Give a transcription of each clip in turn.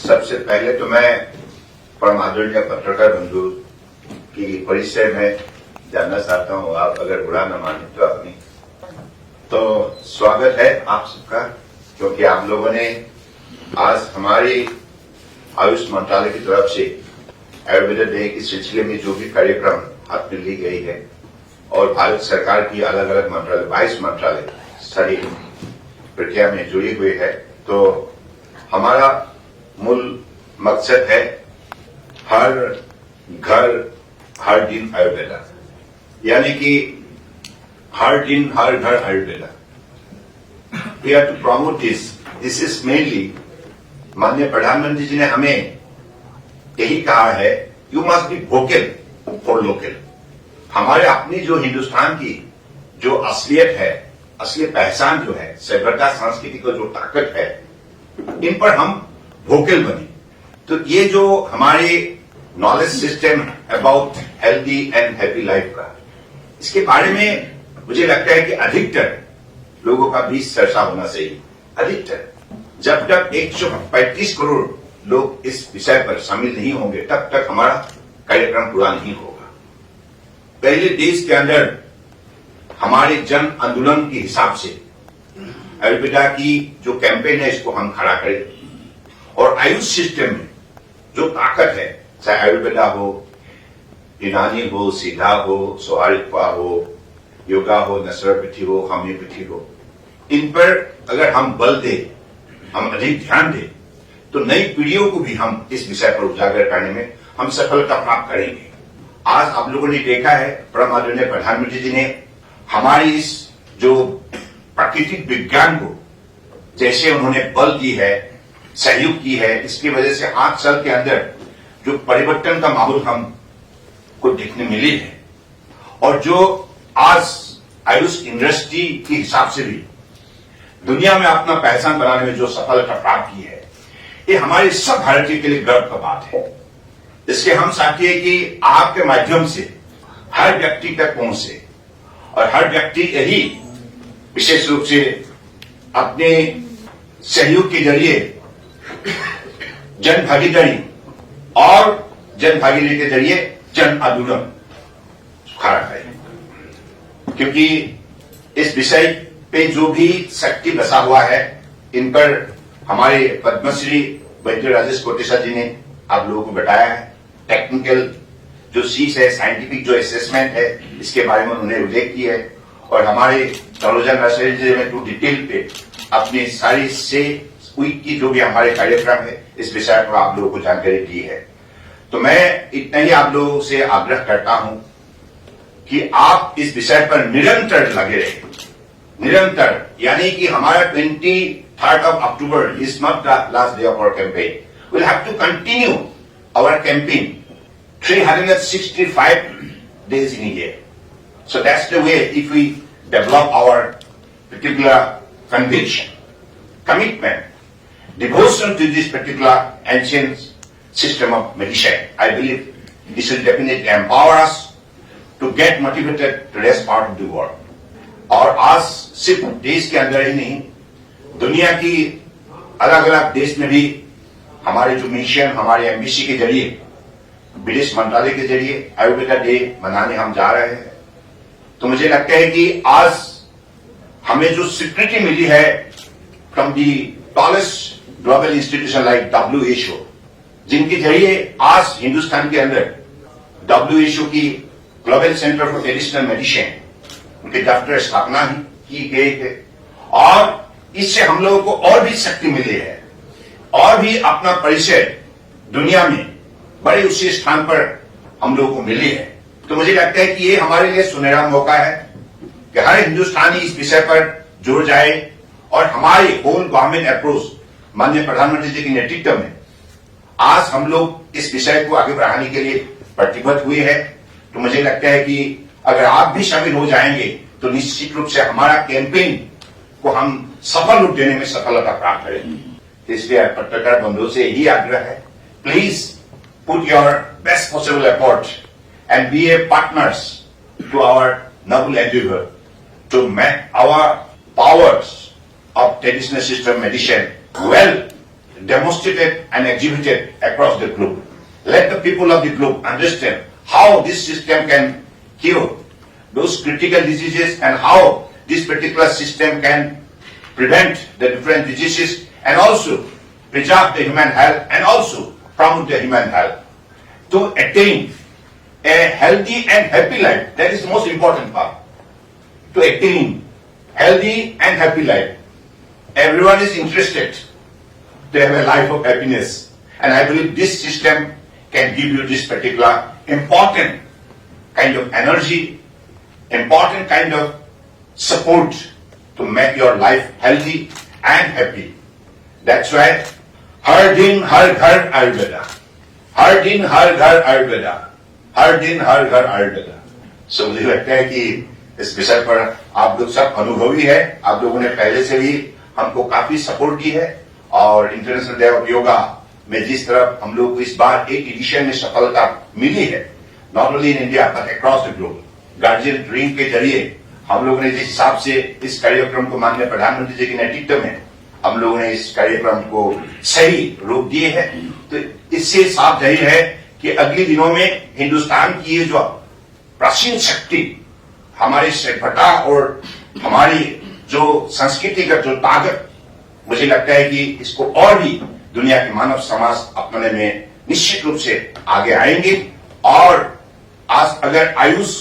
सबसे पहले तो मैं परम आदरणीय पत्रकार बंधु की परिचय में जानना चाहता हूं, आप अगर बुरा न माने तो अपनी तो स्वागत है आप सबका, क्योंकि आप लोगों ने आज हमारी आयुष मंत्रालय की तरफ से आयुर्वेद डे के सिलसिले में जो भी कार्यक्रम हाथ में ली गई है और भारत सरकार की अलग अलग मंत्रालय 22 मंत्रालय सारी प्रक्रिया में जुड़ी हुई है, तो हमारा मूल मकसद है हर घर हर दिन आयुर्वेदा, यानी कि हर दिन हर घर Ayurveda. We have to promote this is mainly माननीय प्रधानमंत्री जी ने हमें यही कहा है, you must be vocal for local. हमारे अपनी जो हिंदुस्तान की जो असलियत है, असली पहचान जो है, सभ्यता संस्कृति का जो ताकत है, इन पर हम वोकल बने। तो ये जो हमारे knowledge system about healthy and happy life का, इसके बारे में मुझे लगता है कि अधिकतर लोगों का भी चर्चा होना चाहिए। अधिकतर जब तक 135 करोड़ लोग इस विषय पर शामिल नहीं होंगे तब तक हमारा कार्यक्रम पूरा नहीं होगा। पहले देश के अंदर हमारे जन आंदोलन के हिसाब से आयुर्वेदा की जो कैंपेन है इसको हम खड़ा करें और आयुष सिस्टम में जो ताकत है, चाहे आयुर्वेदा हो, यूनानी हो, सीधा हो, सौहार्दपा हो, योगा हो, नेचुरोपैथी हो, होम्योपैथी हो, इन पर अगर हम बल दें, हम अधिक ध्यान दें, तो नई पीढ़ियों को भी हम इस विषय पर उजागर करने में हम सफलता प्राप्त करेंगे। आज आप लोगों ने देखा है, परम आदरणीय प्रधानमंत्री जी ने हमारी इस जो प्राकृतिक विज्ञान को जैसे उन्होंने बल दी है, सहयोग की है, इसकी वजह से 8 साल के अंदर जो परिवर्तन का माहौल हम को देखने मिली है और जो आज आयुष इंडस्ट्री के हिसाब से भी दुनिया में अपना पहचान बनाने में जो सफलता प्राप्त की है, ये हमारे सब भारतीयों के लिए गर्व का बात है। इसके हम चाहते हैं कि आपके माध्यम से हर व्यक्ति तक पहुंचे और हर व्यक्ति यही विशेष रूप से अपने सहयोग के जरिए जन भागीदारी और जन भागीदारी के जरिए जन आंदोलन खड़ा करें, क्योंकि इस विषय पे जो भी शक्ति बसा हुआ है, इन पर हमारे पद्मश्री वैद्य राजेश कोटेचा जी ने आप लोगों को बताया है। टेक्निकल जो चीज है, साइंटिफिक जो असेसमेंट है, इसके बारे में उन्होंने उल्लेख किया है और हमारे तरोजन राष्ट्रीय जी ने टू डिटेल पे अपनी सारी से वीक की जो भी हमारे कार्यक्रम है इस विषय पर आप लोगों को जानकारी दी है। तो मैं इतना ही आप लोगों से आग्रह करता हूं कि आप इस विषय पर निरंतर लगे रहे, निरंतर, यानी कि हमारा 23rd of October is not the last day of our campaign. We'll have to continue our campaign 365 days in a year. So that's the way if we develop our particular conviction, commitment, devotion to this particular ancient system of medicine, I believe this will definitely empower us to get motivated to rest part of the world. और आज सिर्फ देश के अंदर ही नहीं, दुनिया की अलग अलग देश में भी हमारे जो मिशन, हमारे एम्बेसी के जरिए, विदेश मंत्रालय के जरिए आयुर्वेदा डे मनाने हम जा रहे हैं। तो मुझे लगता है कि आज हमें जो स्वीकृति मिली है from the tallest global institution like WHO, जिनके जरिए आज हिंदुस्तान के अंदर WHO की global centre for traditional medicine उनके दफ्तर स्थापना की गई है और इससे हम लोगों को और भी शक्ति मिली है और भी अपना परिचय दुनिया में बड़े ऊंचे स्थान पर हम लोगों को मिली है। तो मुझे लगता है कि ये हमारे लिए सुनहरा मौका है कि हर हिंदुस्तानी इस विषय पर जुड़ जाए और हमारी होल गवर्नमेंट अप्रोच माननीय प्रधानमंत्री जी के नेतृत्व में आज हम लोग इस विषय को आगे बढ़ाने के लिए प्रतिबद्ध हुए हैं। तो मुझे लगता है कि अगर आप भी शामिल हो जाएंगे तो निश्चित रूप से हमारा कैंपेन को हम सफल रूप देने में सफलता प्राप्त करेंगे। इसलिए पत्रकार बंधुओं से यही आग्रह है, please put your best possible effort and be a partners to our noble endeavor to make our powers of traditional system medicine well demonstrated and exhibited across the globe. Let the people of the globe understand how this system can cure those critical diseases and how this particular system can prevent the different diseases and also preserve the human health and also promote the human health. To attain a healthy and happy life, that is the most important part. To attain healthy and happy life, everyone is interested to have a life of happiness. And I believe this system can give you this particular important kind of energy, important kind of support to make your life healthy and happy. That's why हर दिन हर घर आयुर्वेदा, हर दिन हर घर आयुर्वेदा, हर दिन हर घर आयुर्वेदा. सो मुझे लगता है कि इस विषय पर आप लोग सब अनुभवी है. आप लोगों ने पहले से भी हमको काफी सपोर्ट की है और इंटरनेशनल डे ऑफ योगा में जिस तरह हम लोग को इस बार एक एडिशन में सफलता मिली है, not only in India but across the globe, guardian ring के जरिए हम लोगों ने जिस हिसाब से इस कार्यक्रम को माननीय प्रधानमंत्री जी के नेतृत्व में हम लोगों ने इस कार्यक्रम को सही रूप दिए हैं, तो इससे साफ जाहिर है कि अगले दिनों में हिंदुस्तान की ये जो प्राचीन शक्ति, हमारी सभ्यता और हमारी जो संस्कृति का जो ताकत, मुझे लगता है कि इसको और भी दुनिया के मानव समाज अपनाने में निश्चित रूप से आगे आएंगे. और आज अगर आयुष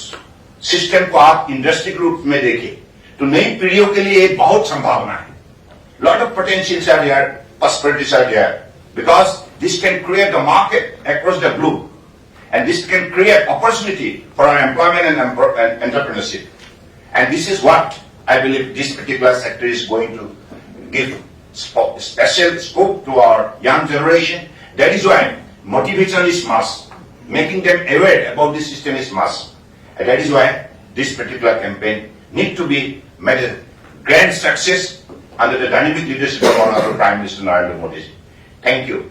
सिस्टम को आप इंडस्ट्री रूप में देखें तो नई पीढ़ियों के लिए बहुत संभावना है. Lot of potentials are there, possibilities are there, because this can create the market across the globe, and this can create opportunity for our employment and entrepreneurship. And this is what I believe this particular sector is going to give special scope to our young generation. That is why motivation is must, making them aware about this system is must, and that is why this particular campaign need to be made a grand success under the dynamic leadership of Honorable Prime Minister Narendra Modi. Thank you.